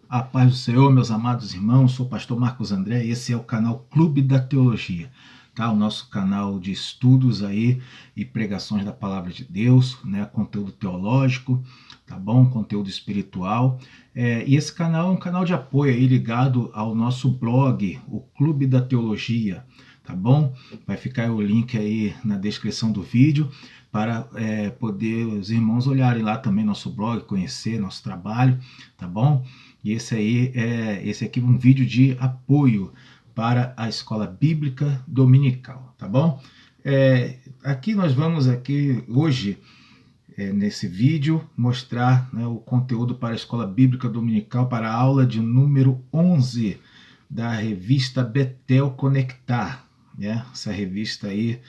A paz do Senhor, meus amados irmãos, sou o pastor Marcos André e esse é o canal Clube da Teologia, tá? O nosso canal de estudos aí e pregações da Palavra de Deus, né? Conteúdo teológico, tá bom? Conteúdo espiritual. E esse canal é um canal de apoio aí ligado ao nosso blog, o Clube da Teologia, tá bom? Vai ficar o link aí na descrição do vídeo para poder os irmãos olharem lá também nosso blog, conhecer nosso trabalho, tá bom? E esse aqui é um vídeo de apoio para a escola bíblica dominical, tá bom? Aqui nós vamos hoje nesse vídeo mostrar, né, o conteúdo para a escola bíblica dominical para a aula de número 11 da revista Betel Conectar, né? Essa revista aí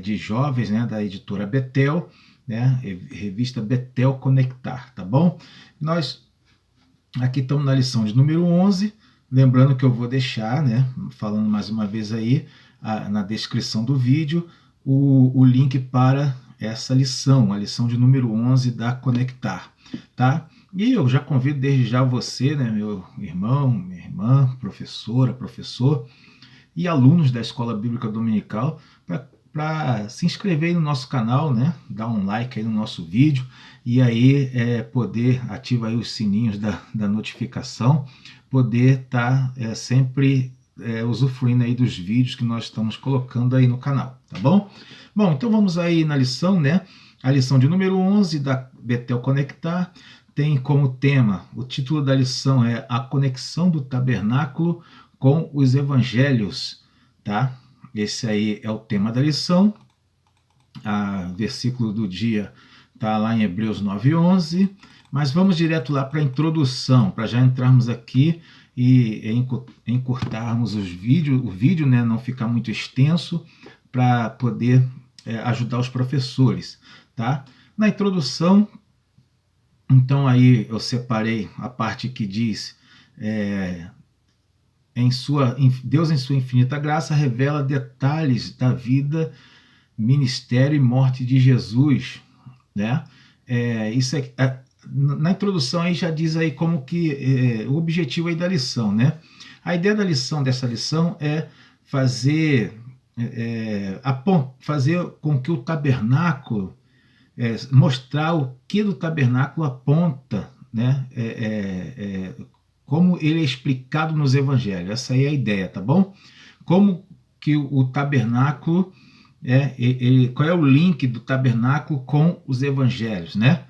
de jovens, né, da editora Betel, né? Revista Betel Conectar, tá bom? Nós aqui estamos na lição de número 11, lembrando que eu vou deixar, né, falando mais uma vez aí, na descrição do vídeo, o link para essa lição, a lição de número 11 da Conectar, tá? E eu já convido desde já você, né, meu irmão, minha irmã, professora, professor e alunos da Escola Bíblica Dominical para se inscrever aí no nosso canal, né? Dar um like aí no nosso vídeo e aí poder ativar aí os sininhos da notificação, poder estar sempre usufruindo aí dos vídeos que nós estamos colocando aí no canal, tá bom? Bom, então vamos aí na lição, né? A lição de número 11 da Betel Conectar tem como tema, o título da lição é A Conexão do Tabernáculo com os Evangelhos, tá? Esse aí é o tema da lição. O versículo do dia está lá em Hebreus 9:11, mas vamos direto lá para a introdução, para já entrarmos aqui e encurtarmos o vídeo, né, não ficar muito extenso, para poder ajudar os professores, tá? Na introdução, então aí eu separei a parte que diz Deus em sua infinita graça revela detalhes da vida, ministério e morte de Jesus, né? Isso na introdução aí já diz aí como que o objetivo aí da lição, né? A ideia dessa lição é fazer fazer com que o tabernáculo mostrar o que do tabernáculo aponta, né? Como ele é explicado nos evangelhos. Essa aí é a ideia, tá bom? Como que o tabernáculo qual é o link do tabernáculo com os evangelhos, né?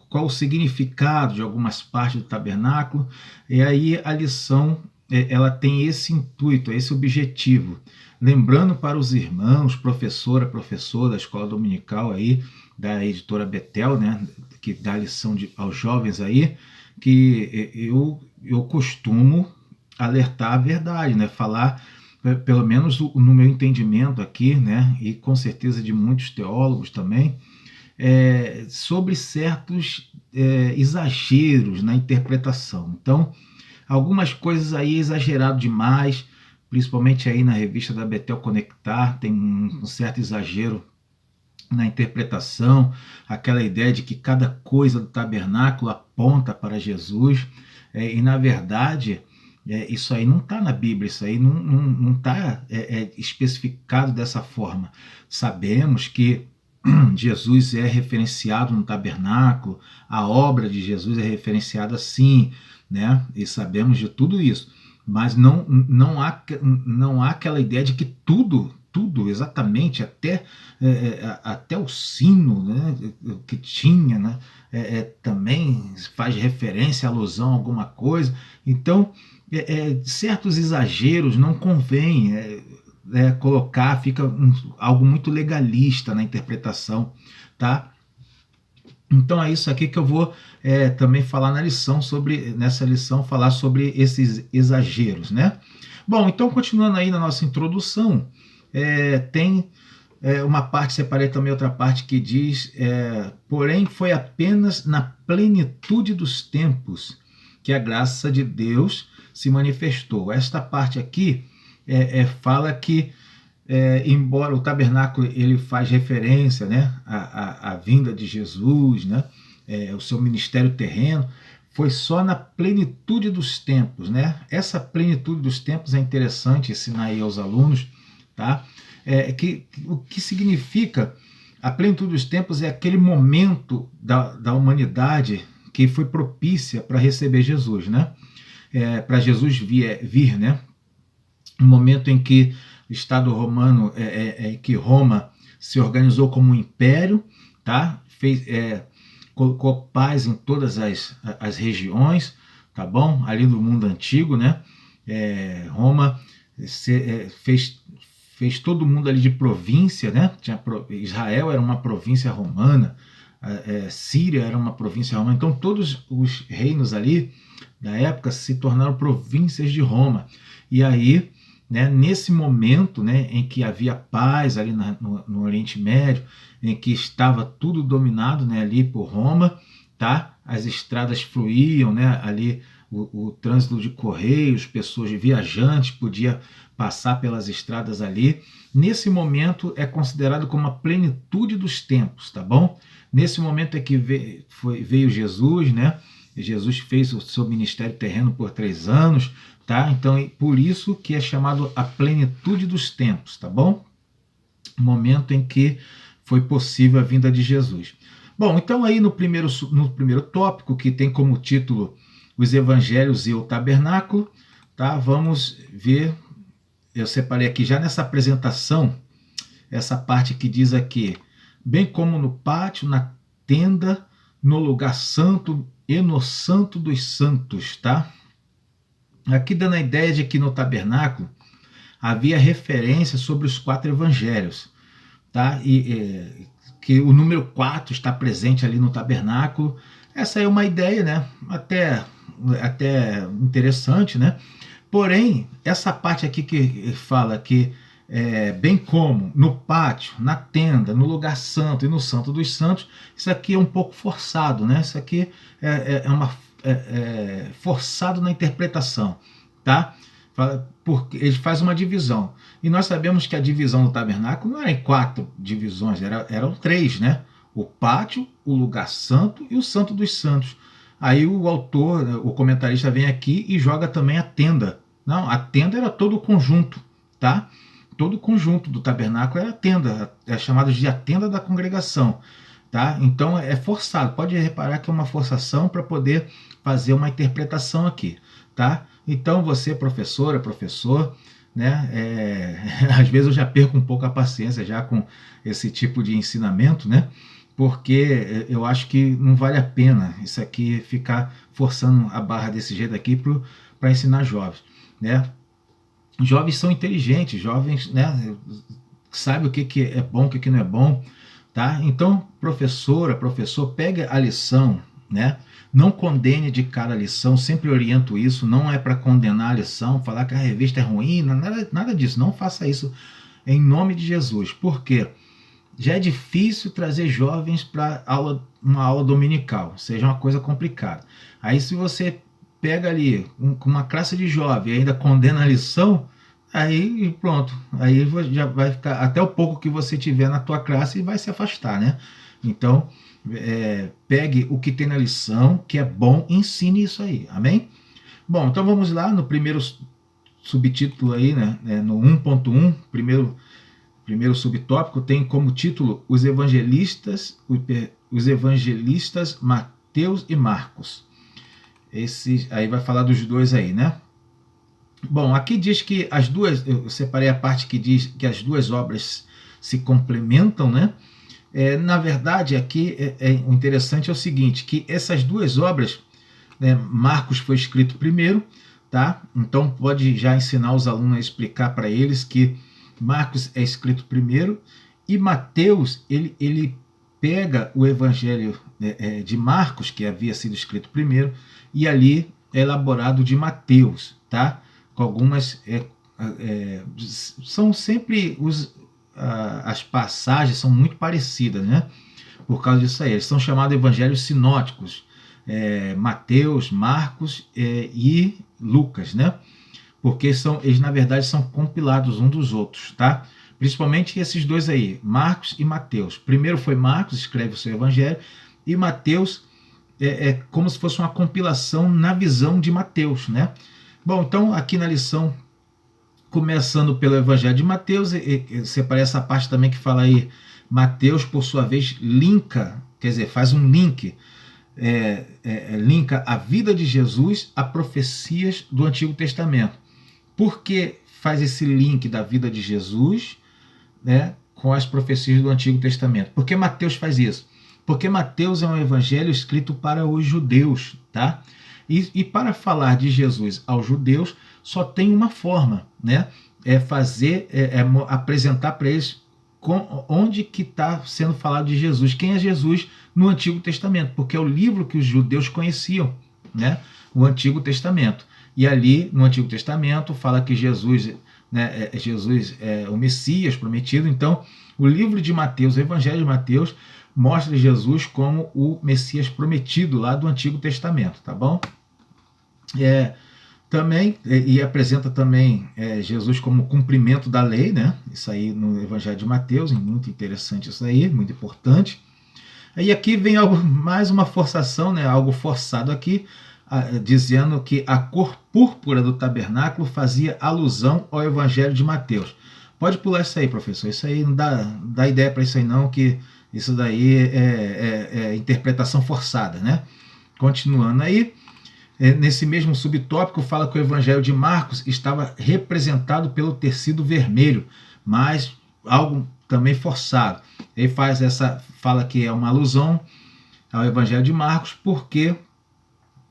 Qual o significado de algumas partes do tabernáculo? E aí a lição ela tem esse intuito, esse objetivo, lembrando para os irmãos, professor da escola dominical aí da editora Betel, né, que dá lição aos jovens aí, que eu costumo alertar a verdade, né, falar pelo menos no meu entendimento aqui, né, e com certeza de muitos teólogos também, sobre certos exageros na interpretação. Então, algumas coisas aí exagerado demais, principalmente aí na revista da Betel Conectar, tem um certo exagero na interpretação, aquela ideia de que cada coisa do tabernáculo aponta para Jesus, e na verdade isso aí não está na Bíblia, isso aí não está especificado dessa forma. Sabemos que Jesus é referenciado no tabernáculo, a obra de Jesus é referenciada sim, né? E sabemos de tudo isso, mas não há aquela ideia de que tudo exatamente, até o sino, né, que tinha, né, também faz referência, alusão a alguma coisa. Então, certos exageros não convém colocar, fica algo muito legalista na interpretação, tá? Então é isso aqui que eu vou também falar nessa lição, falar sobre esses exageros, né? Bom, então continuando aí na nossa introdução, tem uma parte, separei também outra parte que diz, porém foi apenas na plenitude dos tempos que a graça de Deus se manifestou. Esta parte aqui fala que embora o tabernáculo ele faz referência, né, à vinda de Jesus, né, o seu ministério terreno, foi só na plenitude dos tempos, né? Essa plenitude dos tempos é interessante ensinar aí aos alunos, tá? O que significa a plenitude dos tempos é aquele momento da humanidade que foi propícia para receber Jesus, né? Para Jesus vir, né? Um momento em que o Estado romano, que Roma se organizou como um império, tá? Colocou paz em todas as regiões, tá bom? Ali no mundo antigo, né? Roma fez todo mundo ali de província, né? Israel era uma província romana, Síria era uma província romana, então todos os reinos ali da época se tornaram províncias de Roma. E aí, né, nesse momento, né, em que havia paz ali no Oriente Médio, em que estava tudo dominado, né, ali por Roma, tá? As estradas fluíam, né, ali o trânsito de correios, pessoas viajantes podia passar pelas estradas ali. Nesse momento é considerado como a plenitude dos tempos, tá bom? Nesse momento é que veio Jesus, né? Jesus fez o seu ministério terreno por 3 anos, tá? Então, por isso que é chamado a plenitude dos tempos, tá bom? Momento em que foi possível a vinda de Jesus. Bom, então aí no primeiro tópico, que tem como título os evangelhos e o tabernáculo, tá? Vamos ver, eu separei aqui já nessa apresentação, essa parte que diz aqui, bem como no pátio, na tenda, no lugar santo e no santo dos santos, tá? Aqui dando a ideia de que no tabernáculo havia referência sobre os 4 evangelhos, tá? Que o número 4 está presente ali no tabernáculo. Essa é uma ideia, né? Até interessante, né? Porém, essa parte aqui que fala que bem como no pátio, na tenda, no lugar santo e no santo dos santos, isso aqui é um pouco forçado, né? Isso aqui forçado na interpretação, tá? Porque ele faz uma divisão. E nós sabemos que a divisão do tabernáculo não era em 4 divisões, eram 3, né? O pátio, o lugar santo e o santo dos santos. Aí o autor, o comentarista vem aqui e joga também a tenda. Não, a tenda era todo o conjunto, tá? Todo o conjunto do tabernáculo era a tenda, é chamado de a tenda da congregação, tá? Então é forçado, pode reparar que é uma forçação para poder fazer uma interpretação aqui, tá? Então você, professora, professor, né? Às vezes eu já perco um pouco a paciência já com esse tipo de ensinamento, né? Porque eu acho que não vale a pena isso aqui ficar forçando a barra desse jeito aqui para ensinar jovens, né? Jovens são inteligentes, jovens, né, sabem o que é bom, o que não é bom, tá? Então, professora, professor, pega a lição, né? Não condene de cara a lição, sempre oriento isso, não é para condenar a lição, falar que a revista é ruim, nada disso, não faça isso em nome de Jesus. Por quê? Já é difícil trazer jovens para uma aula dominical, seja uma coisa complicada. Aí se você pega ali com uma classe de jovem e ainda condena a lição, aí pronto, aí já vai ficar, até o pouco que você tiver na tua classe vai se afastar, né? Então, pegue o que tem na lição, que é bom, ensine isso aí, amém? Bom, então vamos lá no primeiro subtítulo aí, né? No 1.1, primeiro subtópico, tem como título os evangelistas Mateus e Marcos. Esse aí vai falar dos dois aí, né? Bom, aqui diz que as duas, eu separei a parte que diz que as duas obras se complementam, né? Na verdade, aqui o interessante é o seguinte, que essas duas obras, né, Marcos foi escrito primeiro, tá? Então pode já ensinar os alunos a explicar para eles que Marcos é escrito primeiro e Mateus, ele pega o evangelho de Marcos, que havia sido escrito primeiro, e ali é elaborado de Mateus, tá? Com algumas são sempre as passagens são muito parecidas, né? Por causa disso aí, eles são chamados evangelhos sinóticos, Mateus, Marcos e Lucas, né? Porque eles na verdade são compilados um dos outros, tá? Principalmente esses dois aí, Marcos e Mateus. Primeiro foi Marcos, escreve o seu evangelho, e Mateus é como se fosse uma compilação na visão de Mateus, né? Bom, então aqui na lição, começando pelo Evangelho de Mateus, separei essa parte também que fala aí, Mateus, por sua vez, linka, quer dizer, faz um link, linka a vida de Jesus a profecias do Antigo Testamento. Por que faz esse link da vida de Jesus, né, com as profecias do Antigo Testamento? Por que Mateus faz isso? Porque Mateus é um evangelho escrito para os judeus, tá? E para falar de Jesus aos judeus, só tem uma forma, né? Apresentar para eles onde que está sendo falado de Jesus, quem é Jesus no Antigo Testamento, porque é o livro que os judeus conheciam, né? O Antigo Testamento. E ali no Antigo Testamento fala que Jesus, né, Jesus é o Messias prometido. Então, o livro de Mateus, o Evangelho de Mateus, mostra Jesus como o Messias prometido lá do Antigo Testamento, tá bom? Também, e apresenta também Jesus como cumprimento da lei, né? Isso aí no Evangelho de Mateus, muito interessante isso aí, muito importante. E aqui vem mais uma forçação, né? Algo forçado aqui, dizendo que a cor púrpura do tabernáculo fazia alusão ao Evangelho de Mateus. Pode pular isso aí, professor, isso aí não dá ideia para isso aí não, que isso daí é interpretação forçada, né? Continuando aí, nesse mesmo subtópico fala que o Evangelho de Marcos estava representado pelo tecido vermelho, mas algo também forçado. Ele fala que é uma alusão ao Evangelho de Marcos, porque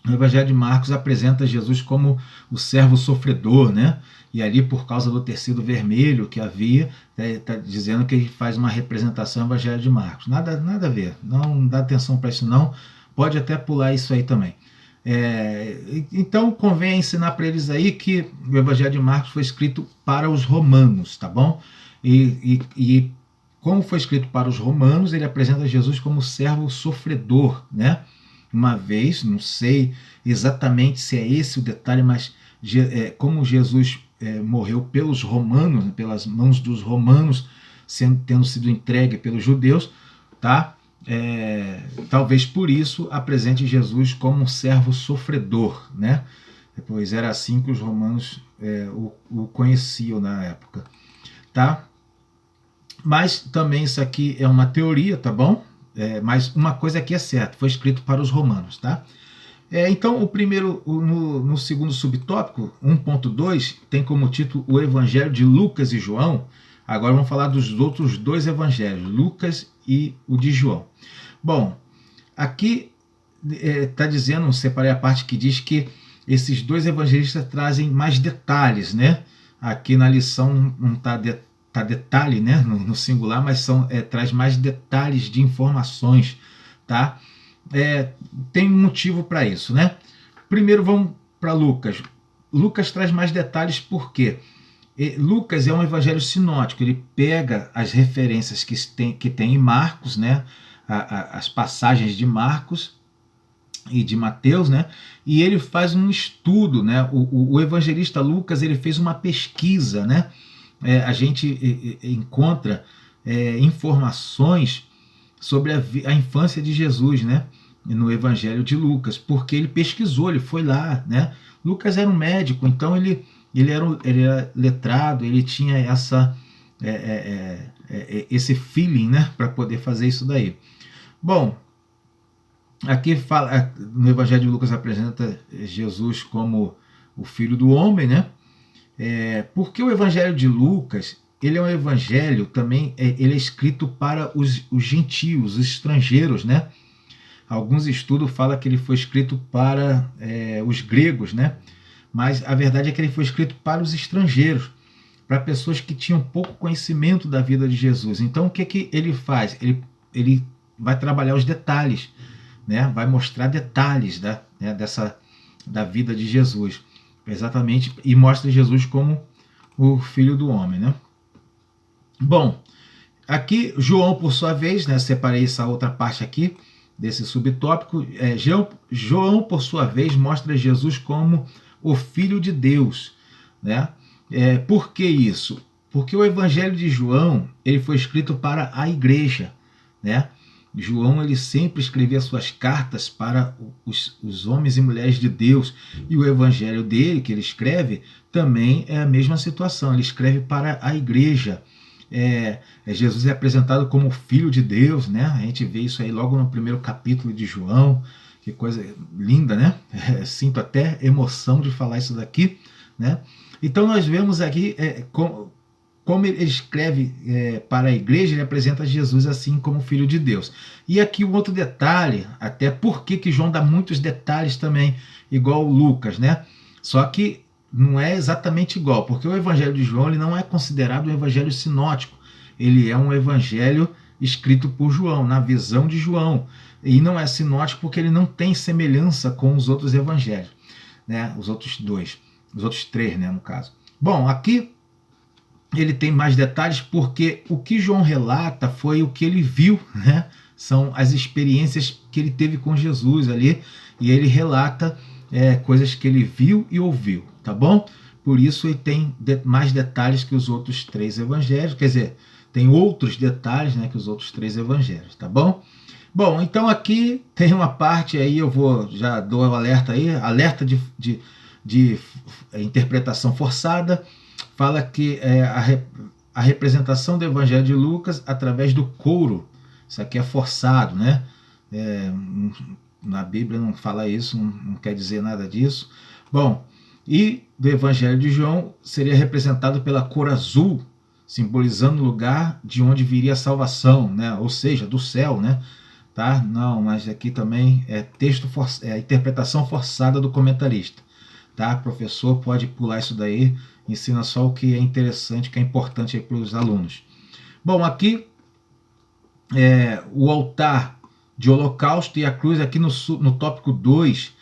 o Evangelho de Marcos apresenta Jesus como o servo sofredor, né? E ali, por causa do tecido vermelho que havia, está dizendo que ele faz uma representação do Evangelho de Marcos. Nada a ver, não dá atenção para isso não, pode até pular isso aí também. Então convém ensinar para eles aí que o Evangelho de Marcos foi escrito para os romanos, tá bom? E como foi escrito para os romanos, ele apresenta Jesus como servo sofredor, né? Uma vez, não sei exatamente se é esse o detalhe, mas como Jesus morreu pelos romanos, pelas mãos dos romanos, tendo sido entregue pelos judeus, tá? Talvez por isso apresente Jesus como um servo sofredor, né? Pois era assim que os romanos o conheciam na época, tá? Mas também isso aqui é uma teoria, tá bom? Mas uma coisa aqui é certa, foi escrito para os romanos, tá? Então, no segundo subtópico, 1.2, tem como título o Evangelho de Lucas e João. Agora vamos falar dos outros dois evangelhos, Lucas e o de João. Bom, aqui está dizendo, separei a parte que diz que esses dois evangelistas trazem mais detalhes, né? Aqui na lição não está detalhe, né, no singular, mas traz mais detalhes de informações, tá? Tem um motivo para isso, né? Primeiro vamos para Lucas. Lucas traz mais detalhes porque Lucas é um evangelho sinótico, ele pega as referências que tem em Marcos, né? As passagens de Marcos e de Mateus, né? E ele faz um estudo, né? O evangelista Lucas, ele fez uma pesquisa, né? A gente encontra informações sobre a infância de Jesus, né? No Evangelho de Lucas, porque ele pesquisou, ele foi lá, né? Lucas era um médico, então ele era letrado, ele tinha esse feeling, né? Para poder fazer isso daí. Bom, aqui fala, no Evangelho de Lucas apresenta Jesus como o Filho do Homem, né? Porque o Evangelho de Lucas, ele é um evangelho também, ele é escrito para os gentios, os estrangeiros, né? Alguns estudos falam que ele foi escrito para os gregos, né? Mas a verdade é que ele foi escrito para os estrangeiros, para pessoas que tinham pouco conhecimento da vida de Jesus. Então o que ele faz? Ele vai trabalhar os detalhes, né? Vai mostrar detalhes da vida de Jesus. Exatamente, e mostra Jesus como o Filho do Homem, né? Bom, aqui João, por sua vez, né, separei essa outra parte aqui desse subtópico. João, por sua vez, mostra Jesus como o Filho de Deus, né? Por que isso? Porque o Evangelho de João, ele foi escrito para a igreja, né? João ele sempre escrevia suas cartas para os homens e mulheres de Deus, e o evangelho dele, que ele escreve, também é a mesma situação, ele escreve para a igreja. Jesus é apresentado como filho de Deus, né? A gente vê isso aí logo no primeiro capítulo de João, que coisa linda, né? Sinto até emoção de falar isso daqui, né? Então nós vemos aqui como ele escreve para a igreja, ele apresenta Jesus assim como filho de Deus. E aqui um outro detalhe, até porque que João dá muitos detalhes também, igual Lucas, né? Só que não é exatamente igual, porque o evangelho de João ele não é considerado um evangelho sinótico, ele é um evangelho escrito por João, na visão de João, e não é sinótico porque ele não tem semelhança com os outros evangelhos, né? Os outros três, né, no caso. Bom, aqui ele tem mais detalhes porque o que João relata foi o que ele viu, né? São as experiências que ele teve com Jesus ali, e ele relata coisas que ele viu e ouviu, tá bom? Por isso ele tem mais detalhes que os outros três evangelhos, quer dizer, tem outros detalhes, né, que os outros três evangelhos, tá bom? Bom, então aqui tem uma parte aí, já dou o alerta aí, alerta de interpretação forçada. Fala que a representação do evangelho de Lucas através do couro, isso aqui é forçado, né? Na Bíblia não fala isso, não quer dizer nada disso. Bom, e do evangelho de João seria representado pela cor azul, simbolizando o lugar de onde viria a salvação, né? Ou seja, do céu, né? Tá? Não, mas aqui também é interpretação forçada do comentarista. Tá? Professor pode pular isso daí, ensina só o que é interessante, que é importante para os alunos. Bom, aqui o altar de holocausto e a cruz aqui no tópico 2.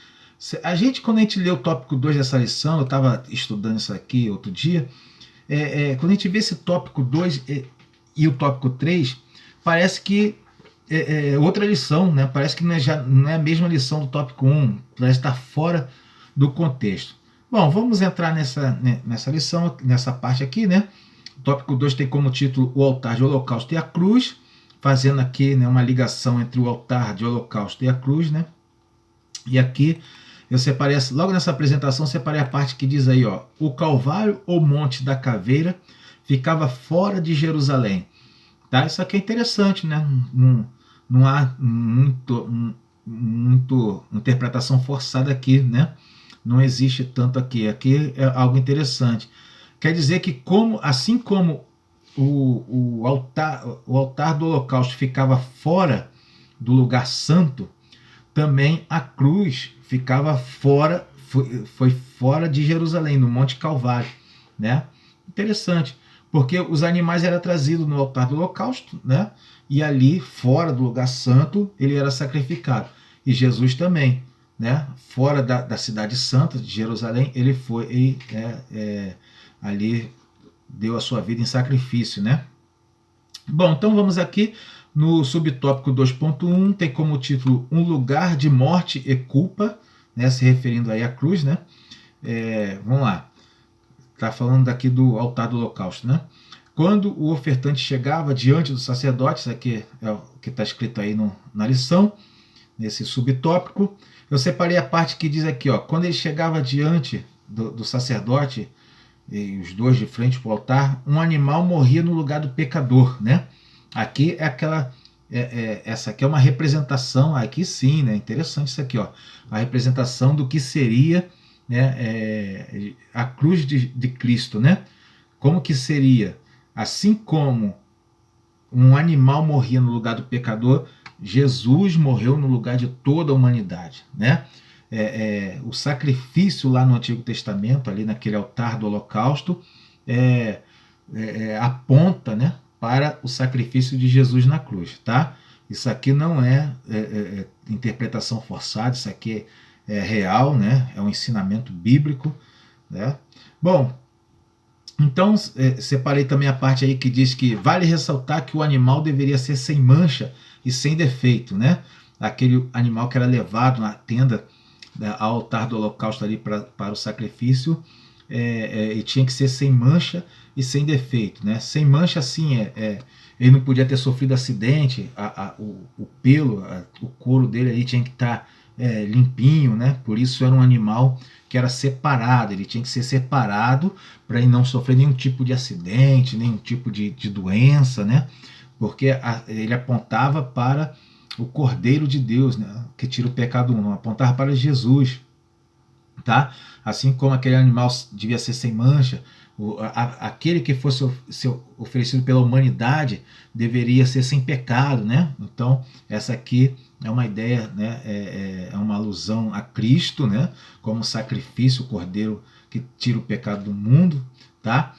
Quando a gente lê o tópico 2 dessa lição, eu estava estudando isso aqui outro dia, quando a gente vê esse tópico 2 e o tópico 3, parece que outra lição, né? Parece que não é a mesma lição do tópico 1, parece estar fora do contexto. Bom, vamos entrar nessa lição, nessa parte aqui, né? O tópico 2 tem como título o altar de holocausto e a cruz, fazendo aqui, né, uma ligação entre o altar de holocausto e a cruz, né? E aqui eu separei, logo nessa apresentação, separei a parte que diz aí, ó, o Calvário ou Monte da Caveira ficava fora de Jerusalém. Tá? Isso aqui é interessante, né? Não há muito interpretação forçada aqui, né? Não existe tanto aqui. Aqui é algo interessante. Quer dizer que assim como o altar do holocausto ficava fora do lugar santo, também a cruz ficava fora, foi fora de Jerusalém, no Monte Calvário, né? Interessante, porque os animais eram trazidos no altar do holocausto, né? E ali, fora do lugar santo, ele era sacrificado. E Jesus também, né? Fora da cidade santa de Jerusalém, ele foi ali deu a sua vida em sacrifício, né? Bom, então vamos aqui no subtópico 2.1, tem como título um lugar de morte e culpa, né? Se referindo aí à cruz, né? Vamos lá. Está falando aqui do altar do holocausto, né? Quando o ofertante chegava diante do sacerdote, isso aqui é o que está escrito aí na lição, nesse subtópico, eu separei a parte que diz aqui, ó, quando ele chegava diante do sacerdote, e os dois de frente para o altar, um animal morria no lugar do pecador, né? Aqui é aquela, essa aqui é uma representação, aqui sim, né? Interessante isso aqui, ó, a representação do que seria, né, a cruz de Cristo, né? Como que seria? Assim como um animal morria no lugar do pecador, Jesus morreu no lugar de toda a humanidade, né? O sacrifício lá no Antigo Testamento, ali naquele altar do holocausto, aponta, né, para o sacrifício de Jesus na cruz, tá? Isso aqui não é interpretação forçada, isso aqui é real, né? É um ensinamento bíblico, né? Bom, então separei também a parte aí que diz que vale ressaltar que o animal deveria ser sem mancha e sem defeito, né? Aquele animal que era levado na tenda ao altar do holocausto ali para o sacrifício, e tinha que ser sem mancha e sem defeito, né? Sem mancha, assim, ele não podia ter sofrido acidente, o pelo, o couro dele aí tinha que estar limpinho, né? Por isso era um animal que era separado, ele tinha que ser separado para ele não sofrer nenhum tipo de acidente, nenhum tipo de doença, né? Porque ele apontava para o Cordeiro de Deus, né? Que tira o pecado do mundo, apontava para Jesus, tá? Assim como aquele animal devia ser sem mancha, aquele que fosse oferecido pela humanidade deveria ser sem pecado, né? Então essa aqui é uma ideia, né? É uma alusão a Cristo, né? Como sacrifício, o cordeiro que tira o pecado do mundo, tá?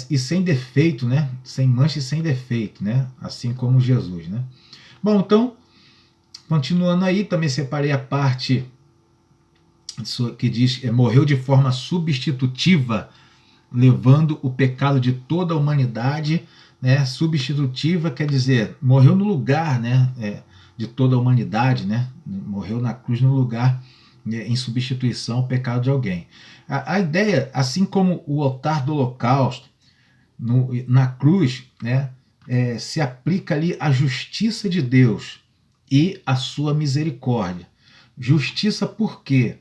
E sem defeito, né? Sem mancha e sem defeito, né? Assim como Jesus, né? Bom, então continuando aí, também separei a parte que diz morreu de forma substitutiva, levando o pecado de toda a humanidade, né? Substitutiva quer dizer, morreu no lugar, né? De toda a humanidade, né? Morreu na cruz no lugar, né? Em substituição ao pecado de alguém. A ideia, assim como o altar do holocausto, na cruz, né? Se aplica ali a justiça de Deus e a sua misericórdia. Justiça por quê?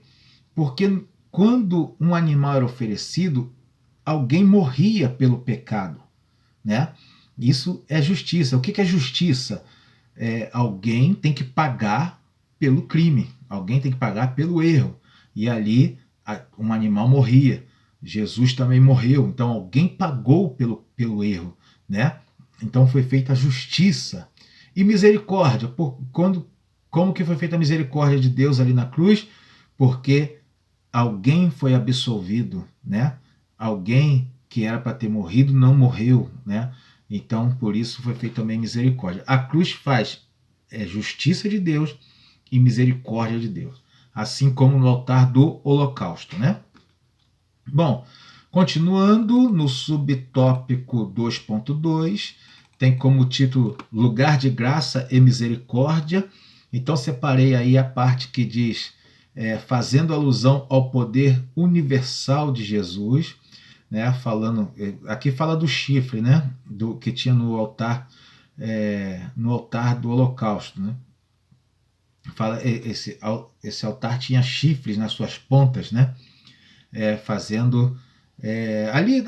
Porque quando um animal era oferecido, alguém morria pelo pecado, né? Isso é justiça. O que é justiça? Alguém tem que pagar pelo crime, alguém tem que pagar pelo erro. E ali um animal morria. Jesus também morreu, então alguém pagou pelo erro, né? Então foi feita a justiça. E misericórdia, como que foi feita a misericórdia de Deus ali na cruz? Porque alguém foi absolvido, né? Alguém que era para ter morrido não morreu, né? Então, por isso foi feita também misericórdia. A cruz faz justiça de Deus e misericórdia de Deus, assim como no altar do holocausto, né? Bom, continuando no subtópico 2.2, tem como título Lugar de Graça e Misericórdia. Então separei aí a parte que diz fazendo alusão ao poder universal de Jesus, né? Falando, aqui fala do chifre, né? Do que tinha no altar do holocausto, né? Fala, esse altar tinha chifres nas suas pontas, né? Fazendo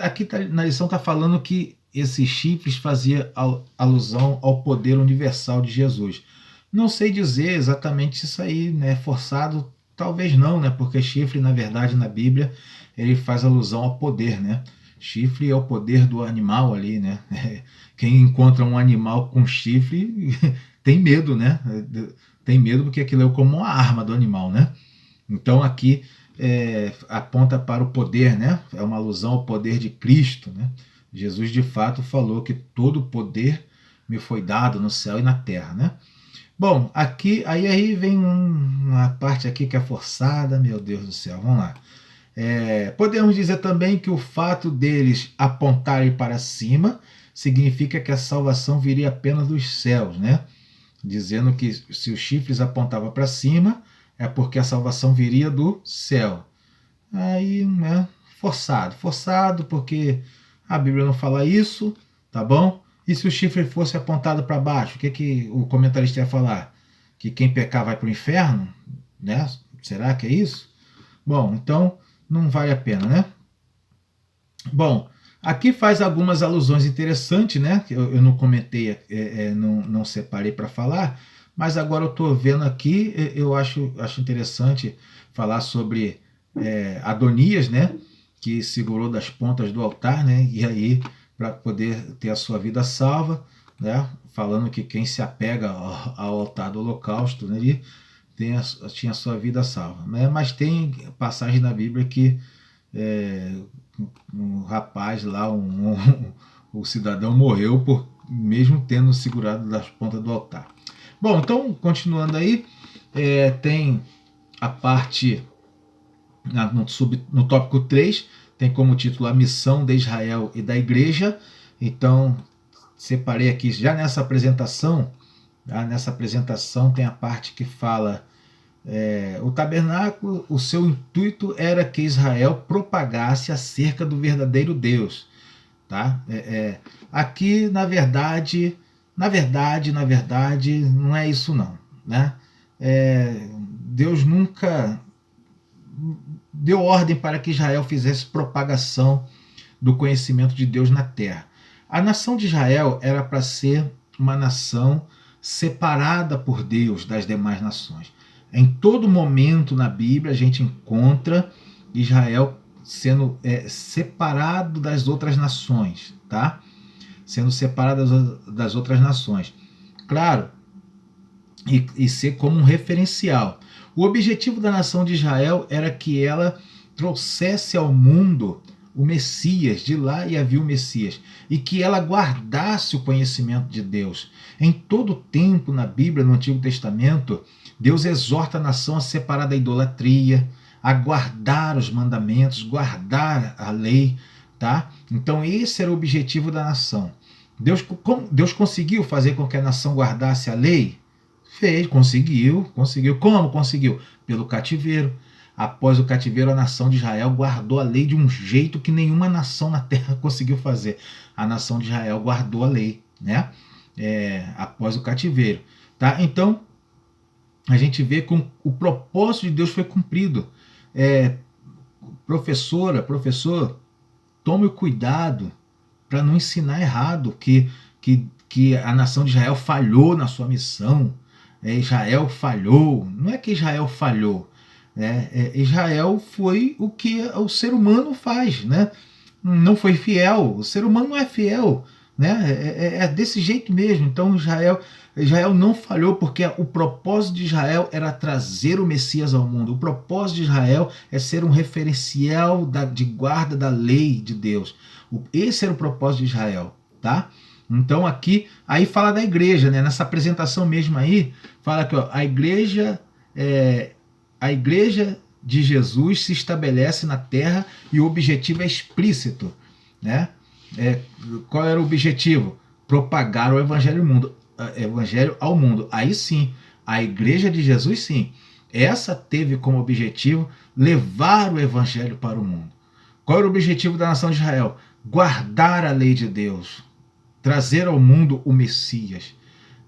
aqui na lição está falando que esses chifres fazia alusão ao poder universal de Jesus. Não sei dizer exatamente se isso aí, né, forçado, talvez não, né, porque chifre, na verdade, na Bíblia, ele faz alusão ao poder, né? Chifre é o poder do animal ali, né? Quem encontra um animal com chifre tem medo, né? Tem medo porque aquilo é como uma arma do animal, né? Então aqui aponta para o poder, né? É uma alusão ao poder de Cristo, né? Jesus de fato falou que todo o poder me foi dado no céu e na terra, né? Bom, aqui aí vem uma parte aqui que é forçada, meu Deus do céu, vamos lá. Podemos dizer também que o fato deles apontarem para cima significa que a salvação viria apenas dos céus, né? Dizendo que se os chifres apontavam para cima, é porque a salvação viria do céu. Aí, né, forçado, porque a Bíblia não fala isso, tá bom? E se o chifre fosse apontado para baixo, o que o comentarista ia falar? Que quem pecar vai para o inferno? Né? Será que é isso? Bom, então não vale a pena, né? Bom, aqui faz algumas alusões interessantes, né? Que eu não comentei, não separei para falar, mas agora eu estou vendo aqui, eu acho interessante falar sobre Adonias, né? Que segurou das pontas do altar, né? E aí, para poder ter a sua vida salva, né? Falando que quem se apega ao altar do holocausto, né? Ele tinha a sua vida salva, né? Mas tem passagem na Bíblia que um rapaz lá, o cidadão morreu mesmo tendo segurado das pontas do altar. Bom, então, continuando aí, tem a parte, no tópico 3, tem como título a missão de Israel e da igreja. Então, separei aqui, já nessa apresentação tem a parte que fala O tabernáculo, o seu intuito era que Israel propagasse acerca do verdadeiro Deus. Tá? Aqui, na verdade, não é isso não. Né? Deus nunca deu ordem para que Israel fizesse propagação do conhecimento de Deus na terra. A nação de Israel era para ser uma nação separada por Deus das demais nações. Em todo momento na Bíblia a gente encontra Israel sendo separado das outras nações, tá? Sendo separado das outras nações. Claro, e ser como um referencial. O objetivo da nação de Israel era que ela trouxesse ao mundo o Messias, de lá e havia o Messias, e que ela guardasse o conhecimento de Deus. Em todo o tempo na Bíblia, no Antigo Testamento, Deus exorta a nação a separar da idolatria, a guardar os mandamentos, guardar a lei, tá? Então esse era o objetivo da nação. Deus conseguiu fazer com que a nação guardasse a lei? Fez, conseguiu. Como conseguiu? Pelo cativeiro. Após o cativeiro, a nação de Israel guardou a lei de um jeito que nenhuma nação na terra conseguiu fazer. A nação de Israel guardou a lei, né? Após o cativeiro. Tá? Então, a gente vê que o propósito de Deus foi cumprido. Professor, tome o cuidado para não ensinar errado que a nação de Israel falhou na sua missão. Israel falhou. Não é que Israel falhou. Israel foi o que o ser humano faz, né? Não foi fiel. O ser humano não é fiel, né? É desse jeito mesmo. Então Israel não falhou, porque o propósito de Israel era trazer o Messias ao mundo. O propósito de Israel é ser um referencial de guarda da lei de Deus. Esse era o propósito de Israel, tá? Então aí fala da igreja, né? Nessa apresentação mesmo aí, fala que a igreja de Jesus se estabelece na terra e o objetivo é explícito, né? Qual era o objetivo? Propagar o evangelho ao mundo. Aí sim, a igreja de Jesus, sim, essa teve como objetivo levar o evangelho para o mundo. Qual era o objetivo da nação de Israel? Guardar a lei de Deus, trazer ao mundo o Messias,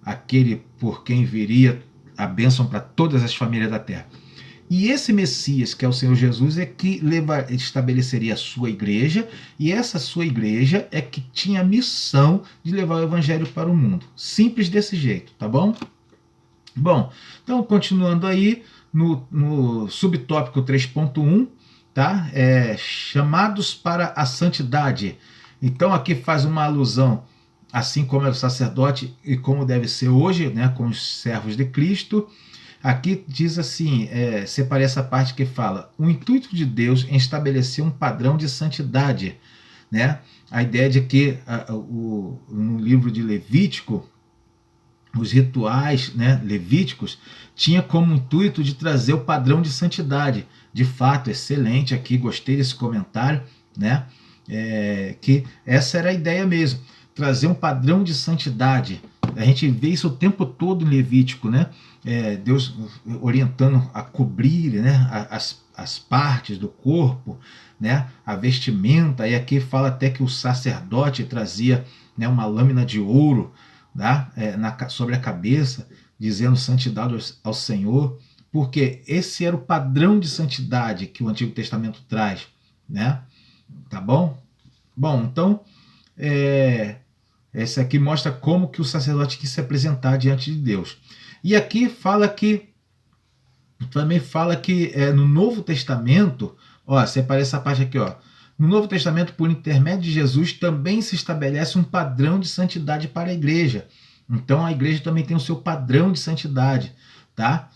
aquele por quem viria a bênção para todas as famílias da terra. E esse Messias, que é o Senhor Jesus, é que estabeleceria a sua igreja, e essa sua igreja é que tinha a missão de levar o evangelho para o mundo. Simples desse jeito, tá bom? Bom, então continuando aí no subtópico 3.1, tá? Chamados para a santidade. Então aqui faz uma alusão, assim como era o sacerdote e como deve ser hoje, né, com os servos de Cristo. Aqui diz assim, separei essa parte que fala: o intuito de Deus em estabelecer um padrão de santidade, né? A ideia de que no livro de Levítico, os rituais, né, levíticos tinha como intuito de trazer o padrão de santidade. De fato, excelente aqui, gostei desse comentário, né? Que essa era a ideia mesmo, trazer um padrão de santidade. A gente vê isso o tempo todo em Levítico, né? Deus orientando a cobrir, né, as partes do corpo, né, a vestimenta. E aqui fala até que o sacerdote trazia, né, uma lâmina de ouro, tá, sobre a cabeça, dizendo santidade ao Senhor, porque esse era o padrão de santidade que o Antigo Testamento traz, né? Tá bom? Bom, então esse aqui mostra como que o sacerdote quis se apresentar diante de Deus. E aqui também fala que no Novo Testamento, separei essa parte aqui, no Novo Testamento, por intermédio de Jesus, também se estabelece um padrão de santidade para a igreja. Então a igreja também tem o seu padrão de santidade, tá?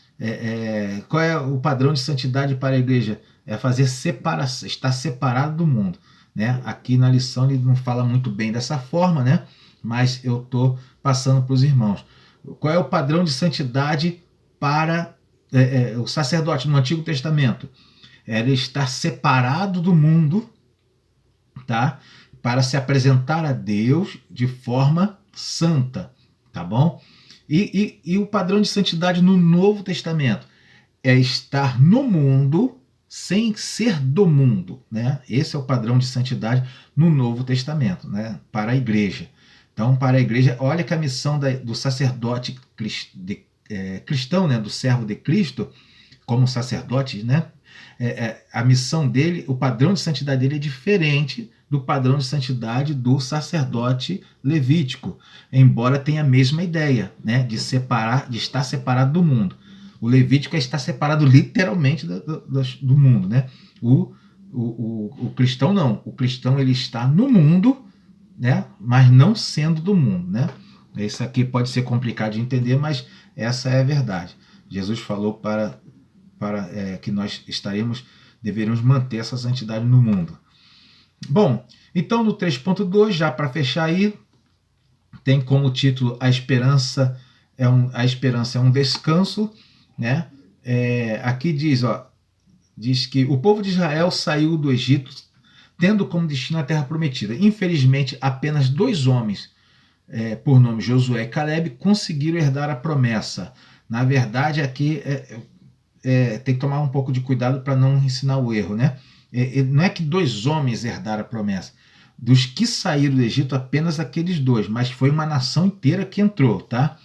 Qual é o padrão de santidade para a igreja? É fazer separação, estar separado do mundo, né? Aqui na lição ele não fala muito bem dessa forma, né? Mas eu estou passando para os irmãos. Qual é o padrão de santidade para o sacerdote no Antigo Testamento? Era estar separado do mundo, tá? Para se apresentar a Deus de forma santa, tá bom? E o padrão de santidade no Novo Testamento é estar no mundo sem ser do mundo, né? Esse é o padrão de santidade no Novo Testamento, né? Para a igreja. Então, para a igreja, olha que a missão do sacerdote cristão, né? Do servo de Cristo, como sacerdote, né? A missão dele, o padrão de santidade dele é diferente do padrão de santidade do sacerdote levítico, embora tenha a mesma ideia, né? De estar separado do mundo. O levítico está separado literalmente do mundo, né? O cristão não. O cristão ele está no mundo, né? Mas não sendo do mundo, né? Isso aqui pode ser complicado de entender, mas essa é a verdade. Jesus falou para que nós deveríamos manter essa santidade no mundo. Bom, então no 3.2, já para fechar aí, tem como título A Esperança é um Descanso, né? Aqui diz que o povo de Israel saiu do Egito tendo como destino a terra prometida. Infelizmente, apenas 2 homens, por nome Josué e Caleb, conseguiram herdar a promessa. Na verdade, aqui tem que tomar um pouco de cuidado para não ensinar o erro, né? Não é que 2 homens herdaram a promessa. Dos que saíram do Egito, apenas aqueles 2, mas foi uma nação inteira que entrou, tá?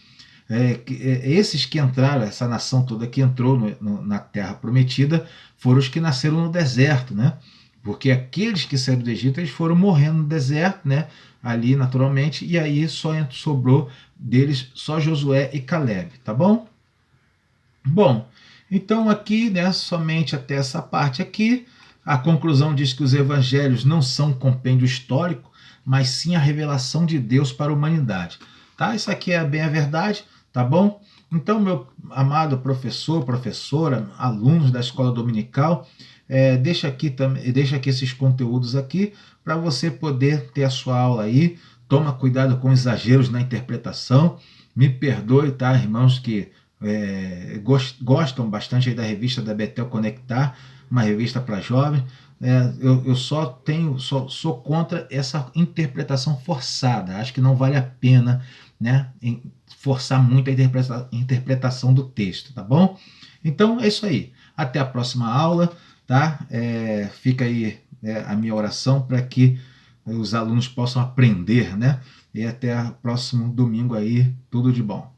Esses que entraram, essa nação toda que entrou na Terra Prometida, foram os que nasceram no deserto, né? Porque aqueles que saíram do Egito, eles foram morrendo no deserto, né? Ali naturalmente, e aí só sobrou deles só Josué e Caleb, tá bom? Bom, então aqui, né, somente até essa parte aqui, a conclusão diz que os evangelhos não são um compêndio histórico, mas sim a revelação de Deus para a humanidade. Tá? Isso aqui é bem a verdade, tá bom? Então, meu amado professor, professora, alunos da escola dominical, deixa aqui esses conteúdos aqui para você poder ter a sua aula aí. Toma cuidado com exageros na interpretação. Me perdoe, tá, irmãos que gostam bastante aí da revista da Betel Conectar, uma revista para jovens. Eu sou contra essa interpretação forçada. Acho que não vale a pena, né, forçar muito a interpretação do texto, tá bom? Então é isso aí. Até a próxima aula, tá? Fica aí a minha oração para que os alunos possam aprender, né? E até o próximo domingo aí, tudo de bom.